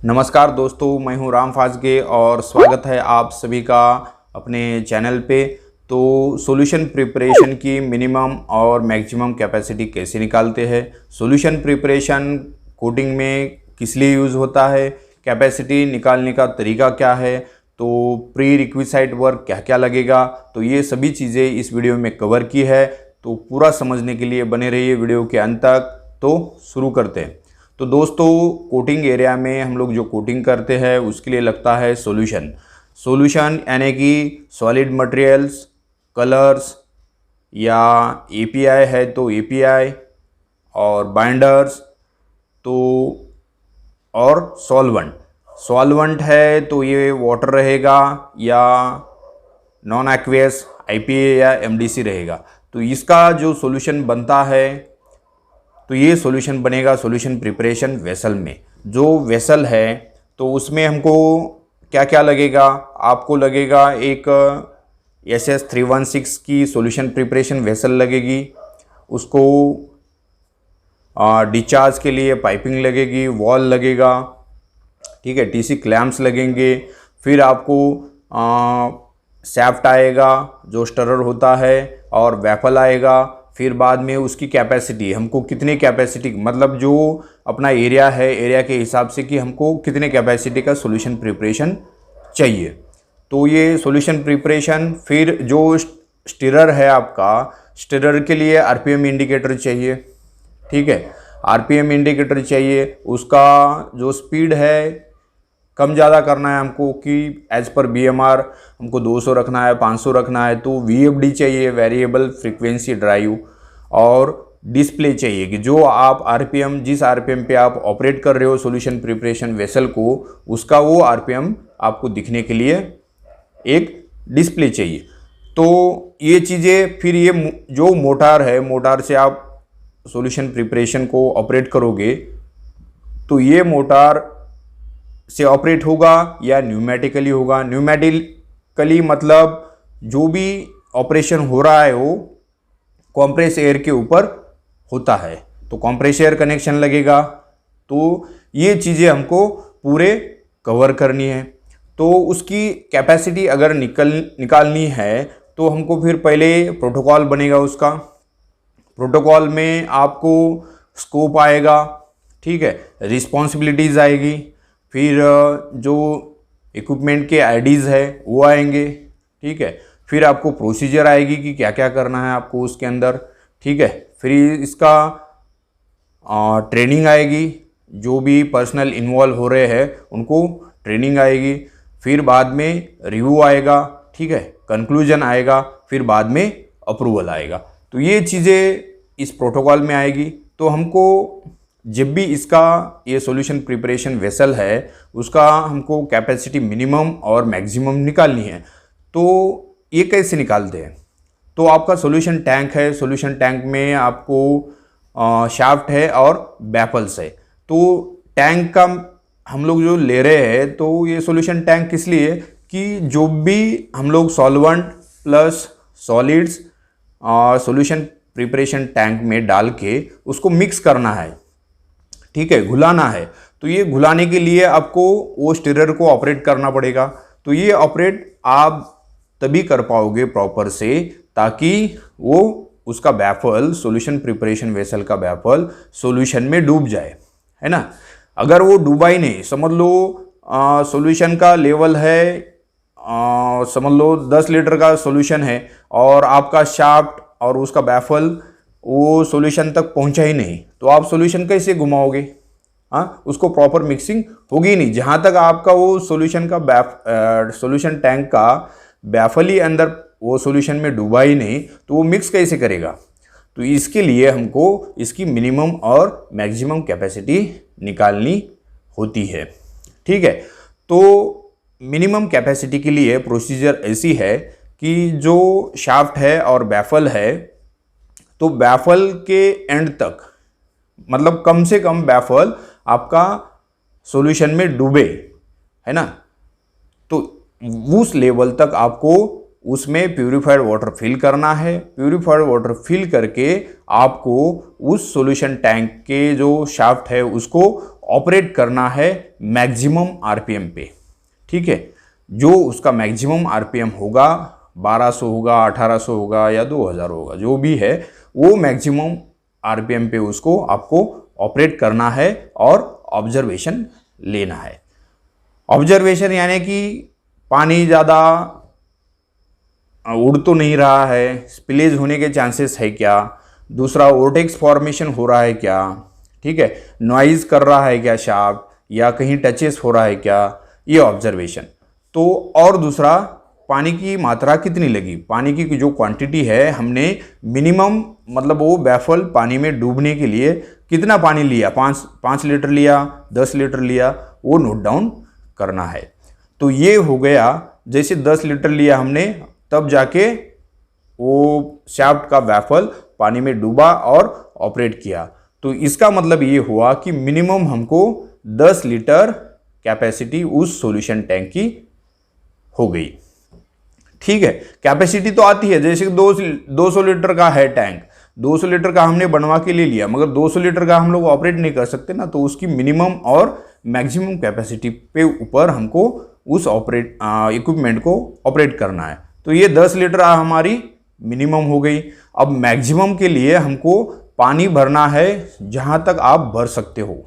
नमस्कार दोस्तों, मैं हूं राम फाजगे और स्वागत है आप सभी का अपने चैनल पे। तो सॉल्यूशन प्रिपरेशन की मिनिमम और मैक्सिमम कैपेसिटी कैसे निकालते हैं, सॉल्यूशन प्रिपरेशन कोडिंग में किस लिए यूज़ होता है, कैपेसिटी निकालने का तरीका क्या है, तो प्री रिक्विसाइट वर्क क्या क्या लगेगा, तो ये सभी चीज़ें इस वीडियो में कवर की है। तो पूरा समझने के लिए बने रहिए वीडियो के अंत तक। तो शुरू करते हैं। तो दोस्तों, कोटिंग एरिया में हम लोग जो कोटिंग करते हैं उसके लिए लगता है सॉल्यूशन यानी कि सॉलिड मटेरियल्स, कलर्स या एपीआई है तो एपीआई और बाइंडर्स तो और सॉल्वेंट है तो ये वाटर रहेगा या नॉन एक्वियस आईपीए या एमडीसी रहेगा। तो इसका जो सॉल्यूशन बनता है तो ये सॉल्यूशन बनेगा सॉल्यूशन प्रिपरेशन वेसल में। जो वेसल है तो उसमें हमको क्या क्या लगेगा, आपको लगेगा एक SS316 की सॉल्यूशन प्रिपरेशन वेसल लगेगी, उसको डिस्चार्ज के लिए पाइपिंग लगेगी, वॉल लगेगा, ठीक है, टीसी क्लैम्प्स लगेंगे, फिर आपको सैफ्ट आएगा जो स्टरर होता है और बैफल आएगा। फिर बाद में उसकी कैपेसिटी, हमको कितनी कैपेसिटी, मतलब जो अपना एरिया है एरिया के हिसाब से कि हमको कितने कैपेसिटी का सॉल्यूशन प्रिपरेशन चाहिए। तो ये सॉल्यूशन प्रिपरेशन, फिर जो स्टिरर है आपका, स्टिरर के लिए आरपीएम इंडिकेटर चाहिए, ठीक है, आरपीएम इंडिकेटर चाहिए। उसका जो स्पीड है कम ज़्यादा करना है हमको कि एज पर बीएमआर हमको 200 रखना है, 500 रखना है, तो वीएफडी चाहिए, वेरिएबल फ्रीक्वेंसी ड्राइव, और डिस्प्ले चाहिए कि जो आप आरपीएम, जिस आरपीएम पे आप ऑपरेट कर रहे हो सॉल्यूशन प्रिपरेशन वेसल को, उसका वो आरपीएम आपको दिखने के लिए एक डिस्प्ले चाहिए। तो ये चीज़ें, फिर ये जो मोटार है, मोटार से आप सॉल्यूशन प्रिपरेशन को ऑपरेट करोगे तो ये मोटार से ऑपरेट होगा या न्यूमेटिकली होगा। न्यूमेटिकली मतलब जो भी ऑपरेशन हो रहा है वो कॉम्प्रेस एयर के ऊपर होता है, तो कॉम्प्रेस एयर कनेक्शन लगेगा। तो ये चीज़ें हमको पूरे कवर करनी है। तो उसकी कैपेसिटी अगर निकालनी है तो हमको फिर पहले प्रोटोकॉल बनेगा। उसका प्रोटोकॉल में आपको स्कोप आएगा, ठीक है, रिस्पॉन्सिबिलिटीज़ आएगी, फिर जो इक्विपमेंट के आईडीज़ है वो आएंगे, ठीक है, फिर आपको प्रोसीजर आएगी कि क्या क्या करना है आपको उसके अंदर, ठीक है, फिर इसका ट्रेनिंग आएगी, जो भी पर्सनल इन्वॉल्व हो रहे हैं उनको ट्रेनिंग आएगी, फिर बाद में रिव्यू आएगा, ठीक है, कंक्लूजन आएगा, फिर बाद में अप्रूवल आएगा। तो ये चीज़ें इस प्रोटोकॉल में आएगी। तो हमको जब भी इसका ये सॉल्यूशन प्रिपरेशन वेसल है उसका हमको कैपेसिटी मिनिमम और मैक्सिमम निकालनी है। तो ये कैसे निकालते हैं, तो आपका सॉल्यूशन टैंक है, सॉल्यूशन टैंक में आपको शाफ्ट है और बैफल्स है। तो टैंक का हम लोग जो ले रहे हैं तो ये सॉल्यूशन टैंक किस लिए कि जो भी हम लोग solvent plus solids solution preparation tank में डाल के उसको मिक्स करना है, ठीक है, घुलाना है। तो ये घुलाने के लिए आपको वो स्टिरर को ऑपरेट करना पड़ेगा। तो ये ऑपरेट आप तभी कर पाओगे प्रॉपर से, ताकि वो उसका बैफल, सॉल्यूशन प्रिपरेशन वेसल का बैफल सॉल्यूशन में डूब जाए, है ना। अगर वो डूबा ही नहीं, समझ लो सॉल्यूशन का लेवल है, समझ लो 10 लीटर का सॉल्यूशन है और आपका शाफ्ट और उसका बैफल वो सॉल्यूशन तक पहुंचा ही नहीं, तो आप सॉल्यूशन कैसे घुमाओगे? हाँ, उसको प्रॉपर मिक्सिंग होगी नहीं। जहाँ तक आपका वो सॉल्यूशन का सॉल्यूशन टैंक का बैफल ही अंदर वो सॉल्यूशन में डूबा ही नहीं, तो वो मिक्स कैसे करेगा? तो इसके लिए हमको इसकी मिनिमम और मैक्सिमम कैपेसिटी निकालनी होती है, ठीक है। तो मिनिमम कैपेसिटी के लिए प्रोसीजर ऐसी है कि जो शाफ्ट है और बैफल है, तो बैफल के एंड तक, मतलब कम से कम बैफल आपका सॉल्यूशन में डूबे, है ना, तो उस लेवल तक आपको उसमें प्यूरिफाइड वाटर फिल करना है। प्यूरिफाइड वाटर फिल करके आपको उस सॉल्यूशन टैंक के जो शाफ्ट है उसको ऑपरेट करना है मैक्सिमम आरपीएम पे, ठीक है। जो उसका मैक्सिमम आरपीएम होगा 1200 होगा, 1800 होगा या 2000 होगा, जो भी है वो मैक्सिमम आरपीएम पे उसको आपको ऑपरेट करना है और ऑब्जर्वेशन लेना है। ऑब्जर्वेशन यानी कि पानी ज़्यादा उड़ तो नहीं रहा है, स्पिलेज होने के चांसेस है क्या, दूसरा वोर्टेक्स फॉर्मेशन हो रहा है क्या, ठीक है, नॉइज़ कर रहा है क्या शाफ्ट, या कहीं टचेस हो रहा है क्या, ये ऑब्जर्वेशन। तो और दूसरा पानी की मात्रा कितनी लगी, पानी की जो क्वांटिटी है हमने मिनिमम मतलब वो बैफल पानी में डूबने के लिए कितना पानी लिया, 5 लीटर लिया, 10 लीटर लिया, वो नोट डाउन करना है। तो ये हो गया, जैसे 10 लीटर लिया हमने तब जाके वो शाफ्ट का बैफल पानी में डूबा और ऑपरेट किया। तो इसका मतलब ये हुआ कि मिनिमम हमको 10 लीटर कैपेसिटी उस सॉल्यूशन टैंक की हो गई, ठीक है। कैपेसिटी तो आती है, जैसे 200 लीटर का है टैंक, 200 लीटर का हमने बनवा के ले लिया, मगर 200 लीटर का हम लोग ऑपरेट नहीं कर सकते ना, तो उसकी मिनिमम और मैक्सिमम कैपेसिटी पे ऊपर हमको उस इक्विपमेंट को ऑपरेट करना है। तो ये 10 लीटर हमारी मिनिमम हो गई। अब मैक्सिमम के लिए हमको पानी भरना है जहाँ तक आप भर सकते हो,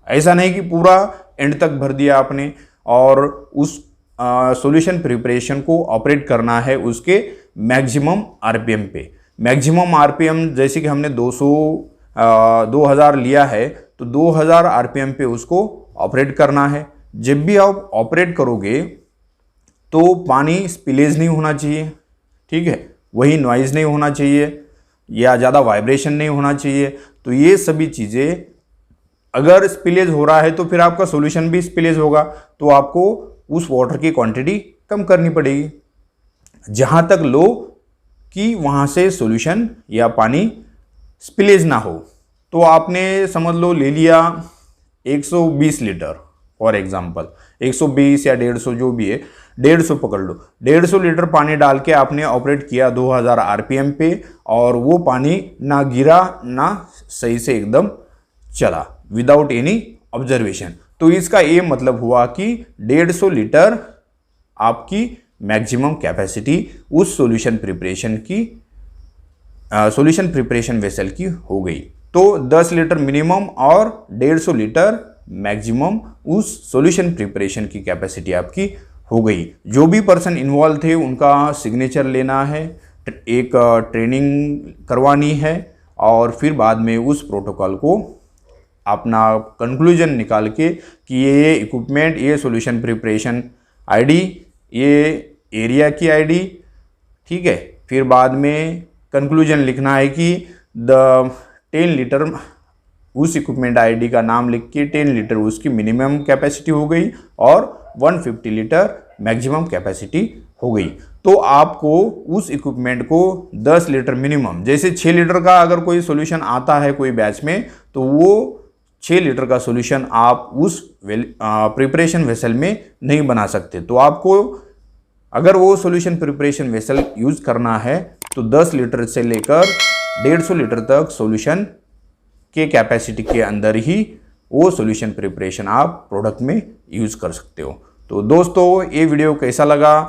ऐसा नहीं कि पूरा एंड तक भर दिया आपने, और उस सॉल्यूशन प्रिपरेशन को ऑपरेट करना है उसके मैक्सिमम आरपीएम पे। मैक्सिमम आरपीएम जैसे कि हमने 2000 लिया है, तो 2000 आरपीएम पे उसको ऑपरेट करना है। जब भी आप ऑपरेट करोगे तो पानी स्पिलेज नहीं होना चाहिए, ठीक है, वही नॉइज़ नहीं होना चाहिए या ज़्यादा वाइब्रेशन नहीं होना चाहिए। तो ये सभी चीज़ें, अगर स्पिलेज हो रहा है तो फिर आपका सॉल्यूशन भी स्पिलेज होगा, तो आपको उस वाटर की क्वांटिटी कम करनी पड़ेगी जहाँ तक लो कि वहाँ से सॉल्यूशन या पानी स्पिलेज ना हो। तो आपने समझ लो ले लिया 120 लीटर फॉर एग्जांपल, 120 या 150 जो भी है, 150 पकड़ लो, 150 लीटर पानी डाल के आपने ऑपरेट किया 2000 आरपीएम पे, और वो पानी ना गिरा ना सही से एकदम चला विदाउट एनी ऑब्जर्वेशन। तो इसका ये मतलब हुआ कि 150 लीटर आपकी मैक्सिमम कैपेसिटी उस सॉल्यूशन प्रिपरेशन वेसल की हो गई। तो 10 लीटर मिनिमम और 150 लीटर मैक्सिमम उस सॉल्यूशन प्रिपरेशन की कैपेसिटी आपकी हो गई। जो भी पर्सन इन्वॉल्व थे उनका सिग्नेचर लेना है, एक ट्रेनिंग करवानी है, और फिर बाद में उस प्रोटोकॉल को अपना कंक्लूजन निकाल के कि ये इक्विपमेंट, ये सॉल्यूशन प्रिपरेशन आईडी, ये एरिया की आईडी, ठीक है। फिर बाद में कंक्लूजन लिखना है कि 10 लीटर उस इक्विपमेंट आईडी का नाम लिख के 10 लीटर उसकी मिनिमम कैपेसिटी हो गई और 150 लीटर मैक्सिमम कैपेसिटी हो गई। तो आपको उस इक्विपमेंट को 10 लीटर मिनिमम, जैसे 6 लीटर का अगर कोई सॉल्यूशन आता है कोई बैच में, तो वो 6 लीटर का सॉल्यूशन आप उस प्रिपरेशन वेसल में नहीं बना सकते। तो आपको अगर वो सॉल्यूशन प्रिपरेशन वेसल यूज करना है तो 10 लीटर से लेकर 150 लीटर तक सॉल्यूशन के कैपेसिटी के अंदर ही वो सॉल्यूशन प्रिपरेशन आप प्रोडक्ट में यूज़ कर सकते हो। तो दोस्तों, ये वीडियो कैसा लगा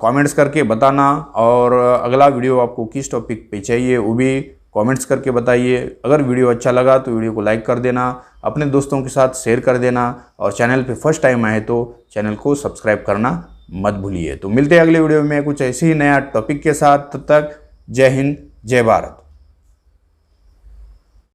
कमेंट्स करके बताना, और अगला वीडियो आपको किस टॉपिक पे चाहिए वो भी कमेंट्स करके बताइए। अगर वीडियो अच्छा लगा तो वीडियो को लाइक कर देना, अपने दोस्तों के साथ शेयर कर देना, और चैनल पे फर्स्ट टाइम आए तो चैनल को सब्सक्राइब करना मत भूलिए। तो मिलते हैं अगले वीडियो में कुछ ऐसे ही नया टॉपिक के साथ। तब तक जय हिंद, जय भारत।